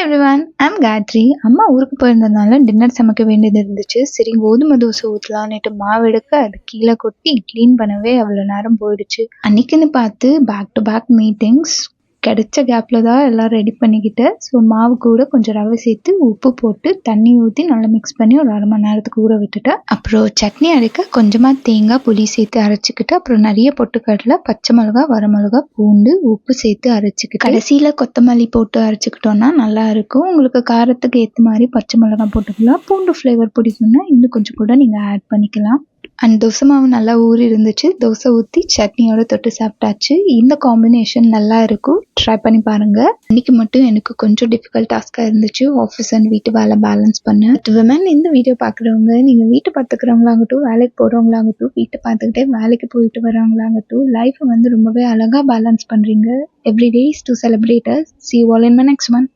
Everyone, I'm Gayatri. அம்மா ஊருக்கு போயிருந்ததுனால dinner சமைக்க வேண்டியது இருந்துச்சு. சரி கோதுமை தோசை ஊற்றலான்னுட்டு மாவு எடுக்க அது கீழே கொட்டி க்ளீன் பண்ணவே அவ்வளோ நேரம் போயிடுச்சு. அன்னைக்குன்னு பார்த்து பேக் டு பேக் மீட்டிங்ஸ் கிடைச்ச கேப்பில் தான் எல்லாம் ரெடி பண்ணிக்கிட்டேன். ஸோ மாவு கூட கொஞ்சம் ரவை சேர்த்து உப்பு போட்டு தண்ணி ஊற்றி நல்லா மிக்ஸ் பண்ணி ஒரு அரை மணி நேரத்துக்கு ஊற விட்டுட்டேன். அப்புறம் சட்னி அரைக்க கொஞ்சமாக தேங்காய் புளி சேர்த்து அரைச்சிக்கிட்டு அப்புறம் நிறைய பொட்டுக்கடலை பச்சை மிளகா வரமிளகா பூண்டு உப்பு சேர்த்து அரைச்சிக்கிட்டு கடைசியில் கொத்தமல்லி போட்டு அரைச்சிக்கிட்டோன்னா நல்லா இருக்கும். உங்களுக்கு காரத்துக்கு ஏற்ற மாதிரி பச்சை மிளகா போட்டுக்கலாம். பூண்டு ஃப்ளேவர் பிடிக்கும்னா இன்னும் கொஞ்சம் கூட நீங்கள் ஆட் பண்ணிக்கலாம். அண்ட் தோசை மாவு நல்லா ஊறி இருந்துச்சு. தோசை ஊற்றி சட்னியோட தொட்டு சாப்பிட்டாச்சு. இந்த காம்பினேஷன் நல்லா இருக்கும், ட்ரை பண்ணி பாருங்க. அன்னைக்கு மட்டும் எனக்கு கொஞ்சம் டிஃபிகல்ட் டாஸ்காக இருந்துச்சு ஆஃபீஸ் அண்ட் வீட்டு வேலை பேலன்ஸ் பண்ண. விமன் இந்த வீடியோ பார்க்குறவங்க நீங்கள் வீட்டை பார்த்துக்கிறவங்களாகட்டும் வேலைக்கு போகிறவங்களாகட்டும் வீட்டை பார்த்துக்கிட்டே வேலைக்கு போயிட்டு வரவங்களாகட்டும் லைஃப்பை ரொம்பவே அழகாக பேலன்ஸ் பண்ணுறீங்க. Every day is to celebrate us. See you all in my next one.